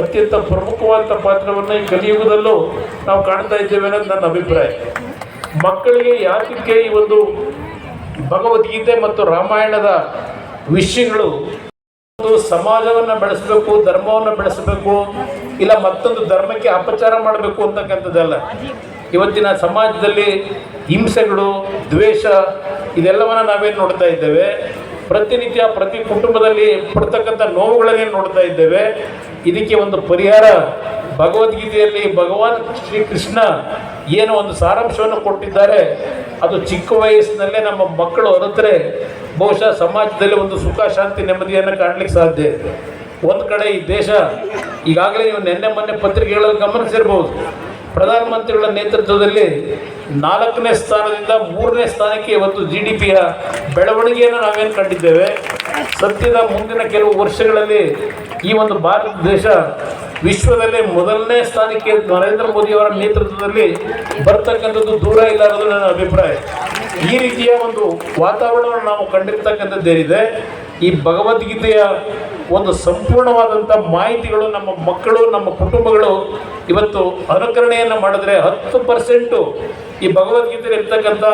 ಅತ್ಯಂತ ಪ್ರಮುಖವಾದ ಪಾತ್ರವನ್ನು ಈ ಕಲಿಯುಗದಲ್ಲೂ ನಾವು ಕಾಣ್ತಾ ಇದ್ದೇವೆ ಅನ್ನೋದು ನನ್ನ ಅಭಿಪ್ರಾಯ. ಮಕ್ಕಳಿಗೆ ಯಾಕೆ ಈ ಒಂದು ಭಗವದ್ಗೀತೆ ಮತ್ತು ರಾಮಾಯಣದ ವಿಷಯಗಳು ಸಮಾಜವನ್ನು ಬೆಳೆಸಬೇಕು, ಧರ್ಮವನ್ನು ಬೆಳೆಸಬೇಕು, ಇಲ್ಲ ಮತ್ತೊಂದು ಧರ್ಮಕ್ಕೆ ಅಪಚಾರ ಮಾಡಬೇಕು ಅಂತಕ್ಕಂಥದ್ದಲ್ಲ. ಇವತ್ತಿನ ಸಮಾಜದಲ್ಲಿ ಹಿಂಸೆಗಳು, ದ್ವೇಷ ಇದೆಲ್ಲವನ್ನು ನಾವೇನು ನೋಡ್ತಾ ಇದ್ದೇವೆ. ಪ್ರತಿನಿತ್ಯ ಪ್ರತಿ ಕುಟುಂಬದಲ್ಲಿ ಪಡ್ತಕ್ಕಂಥ ನೋವುಗಳನ್ನೇ ನೋಡ್ತಾ ಇದ್ದೇವೆ. ಇದಕ್ಕೆ ಒಂದು ಪರಿಹಾರ ಭಗವದ್ಗೀತೆಯಲ್ಲಿ ಭಗವಾನ್ ಶ್ರೀಕೃಷ್ಣ ಏನು ಒಂದು ಸಾರಾಂಶವನ್ನು ಕೊಟ್ಟಿದ್ದಾರೆ, ಅದು ಚಿಕ್ಕ ವಯಸ್ಸಿನಲ್ಲೇ ನಮ್ಮ ಮಕ್ಕಳು ಅರಿತರೆ ಬಹುಶಃ ಸಮಾಜದಲ್ಲಿ ಒಂದು ಸುಖ, ಶಾಂತಿ, ನೆಮ್ಮದಿಯನ್ನು ಕಾಣಲಿಕ್ಕೆ ಸಾಧ್ಯ. ಒಂದು ಕಡೆ ಈ ದೇಶ ಈಗಾಗಲೇ ನೀವು ನಿನ್ನೆ ಮೊನ್ನೆ ಪತ್ರಿಕೆಗಳಲ್ಲಿ ಗಮನಿಸಿರ್ಬೋದು, ಪ್ರಧಾನಮಂತ್ರಿಗಳ ನೇತೃತ್ವದಲ್ಲಿ 4ನೇ ಸ್ಥಾನದಿಂದ 3ನೇ ಸ್ಥಾನಕ್ಕೆ ಇವತ್ತು GDPಯ ಬೆಳವಣಿಗೆಯನ್ನು ನಾವೇನು ಕಂಡಿದ್ದೇವೆ. ಸದ್ಯದ ಮುಂದಿನ ಕೆಲವು ವರ್ಷಗಳಲ್ಲಿ ಈ ಒಂದು ಭಾರತ ದೇಶ ವಿಶ್ವದಲ್ಲೇ ಮೊದಲನೇ ಸ್ಥಾನಕ್ಕೆ ನರೇಂದ್ರ ಮೋದಿಯವರ ನೇತೃತ್ವದಲ್ಲಿ ಬರ್ತಕ್ಕಂಥದ್ದು ದೂರ ಇಲ್ಲ ಅನ್ನೋದು ನನ್ನ ಅಭಿಪ್ರಾಯ. ಈ ರೀತಿಯ ಒಂದು ವಾತಾವರಣವನ್ನು ನಾವು ಕಂಡಿರ್ತಕ್ಕಂಥದ್ದೇನಿದೆ, ಈ ಭಗವದ್ಗೀತೆಯ ಒಂದು ಸಂಪೂರ್ಣವಾದಂಥ ಮಾಹಿತಿಗಳು ನಮ್ಮ ಮಕ್ಕಳು, ನಮ್ಮ ಕುಟುಂಬಗಳು ಇವತ್ತು ಅನುಕರಣೆಯನ್ನು ಮಾಡಿದ್ರೆ 10% ಈ ಭಗವದ್ಗೀತೆಯಲ್ಲಿ ಇರ್ತಕ್ಕಂಥ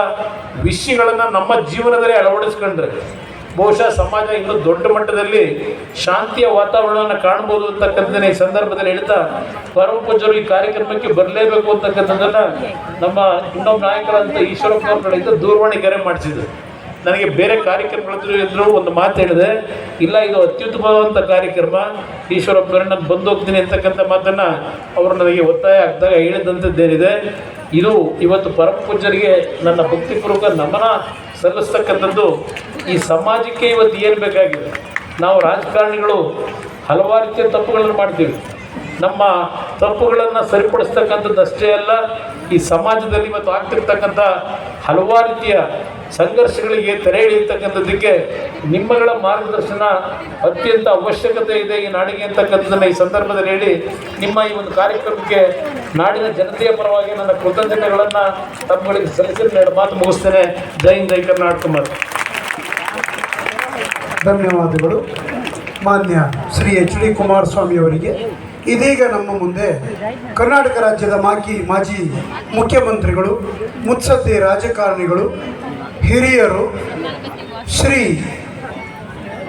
ವಿಷಯಗಳನ್ನು ನಮ್ಮ ಜೀವನದಲ್ಲಿ ಅಳವಡಿಸ್ಕೊಂಡ್ರೆ ಬಹುಶಃ ಸಮಾಜ ಇನ್ನೂ ದೊಡ್ಡ ಮಟ್ಟದಲ್ಲಿ ಶಾಂತಿಯ ವಾತಾವರಣವನ್ನು ಕಾಣ್ಬೋದು ಅಂತಕ್ಕಂಥದ್ದನ್ನು ಈ ಸಂದರ್ಭದಲ್ಲಿ ಹೇಳ್ತಾ, ಪರಮ ಪೂಜ್ಯರು ಈ ಕಾರ್ಯಕ್ರಮಕ್ಕೆ ಬರಲೇಬೇಕು ಅಂತಕ್ಕಂಥದ್ದನ್ನು ನಮ್ಮ ಇನ್ನೊಬ್ಬ ನಾಯಕರಂತ ಈಶ್ವರಪ್ಪ ಅವ್ರ ಕಡೆಯಿಂದ ದೂರವಾಣಿ ಕರೆ ಮಾಡಿಸಿದ್ರು. ನನಗೆ ಬೇರೆ ಕಾರ್ಯಕ್ರಮಗಳಿದ್ರು ಒಂದು ಮಾತು ಹೇಳಿದೆ, ಇಲ್ಲ ಇದು ಅತ್ಯುತ್ತಮವಾದಂಥ ಕಾರ್ಯಕ್ರಮ, ಈಶ್ವರಪ್ಪನವರೇ ನಾನು ಬಂದು ಹೋಗ್ತೀನಿ ಅಂತಕ್ಕಂಥ ಮಾತನ್ನು ಅವರು ನನಗೆ ಒತ್ತಾಯ ಆಗ್ದಾಗ ಹೇಳಿದಂಥದ್ದೇನಿದೆ. ಇದು ಇವತ್ತು ಪರಮ ಪೂಜ್ಯರಿಗೆ ನನ್ನ ಭಕ್ತಿಪೂರ್ವಕ ನಮನ ಸಲ್ಲಿಸ್ತಕ್ಕಂಥದ್ದು. ಈ ಸಮಾಜಕ್ಕೆ ಇವತ್ತು ಏನು ಬೇಕಾಗಿದೆ, ನಾವು ರಾಜಕಾರಣಿಗಳು ಹಲವಾರು ರೀತಿಯ ತಪ್ಪುಗಳನ್ನು ಮಾಡ್ತೀವಿ. ನಮ್ಮ ತಪ್ಪುಗಳನ್ನು ಸರಿಪಡಿಸ್ತಕ್ಕಂಥದ್ದು ಅಷ್ಟೇ ಅಲ್ಲ, ಈ ಸಮಾಜದಲ್ಲಿ ಇವತ್ತು ಆಗ್ತಿರ್ತಕ್ಕಂಥ ಹಲವಾರು ರೀತಿಯ ಸಂಘರ್ಷಗಳಿಗೆ ತೆರೆ ಎಳೆಯತಕ್ಕಂಥದ್ದಕ್ಕೆ ನಿಮ್ಮಗಳ ಮಾರ್ಗದರ್ಶನ ಅತ್ಯಂತ ಅವಶ್ಯಕತೆ ಇದೆ ಈ ನಾಡಿಗೆ ಅಂತಕ್ಕಂಥದ್ದನ್ನು ಈ ಸಂದರ್ಭದಲ್ಲಿ ಹೇಳಿ, ನಿಮ್ಮ ಈ ಒಂದು ಕಾರ್ಯಕ್ರಮಕ್ಕೆ ನಾಡಿನ ಜನತೆಯ ಪರವಾಗಿ ನನ್ನ ಕೃತಜ್ಞತೆಗಳನ್ನು ತಮ್ಮಗಳಿಗೆ ಸಲ್ಲಿಸಿ ಮಾತು ಮುಗಿಸ್ತೇನೆ. ಜೈ ಹಿಂದ್, ಜೈ ಕರ್ನಾಟಕ. ಧನ್ಯವಾದಗಳು ಮಾನ್ಯ ಶ್ರೀ HD ಕುಮಾರಸ್ವಾಮಿ ಅವರಿಗೆ. ಇದೀಗ ನಮ್ಮ ಮುಂದೆ ಕರ್ನಾಟಕ ರಾಜ್ಯದ ಮಾಜಿ ಮುಖ್ಯಮಂತ್ರಿಗಳು, ಮುತ್ಸದ್ದಿ ರಾಜಕಾರಣಿಗಳು, ಹಿರಿಯರು ಶ್ರೀ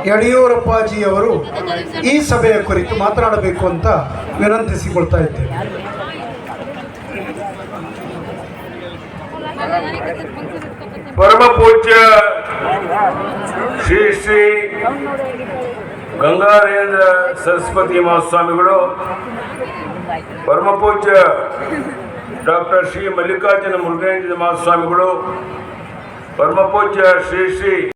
ಯಡಿಯೂರಪ್ಪಾಜಿಯವರು ಈ ಸಭೆಯ ಕುರಿತು ಮಾತನಾಡಬೇಕು ಅಂತ ವಿನಂತಿಸಿಕೊಳ್ತಾ ಇದ್ದೇವೆ. ಪರಮ ಪೂಜ್ಯ ಶ್ರೀ ಶ್ರೀ ಗಂಗಾಧರೇಂದ್ರ ಸರಸ್ವತಿ ಮಹಾಸ್ವಾಮಿಗಳು, ಪರಮ ಪೂಜ್ಯ ಡಾಕ್ಟರ್ ಶ್ರೀ ಮಲ್ಲಿಕಾರ್ಜುನ ಮುರುಘೇಂದ್ರ ಮಹಾಸ್ವಾಮಿಗಳು, ಪರಮ ಪೂಜ್ಯ ಶ್ರೀ ಶ್ರೀ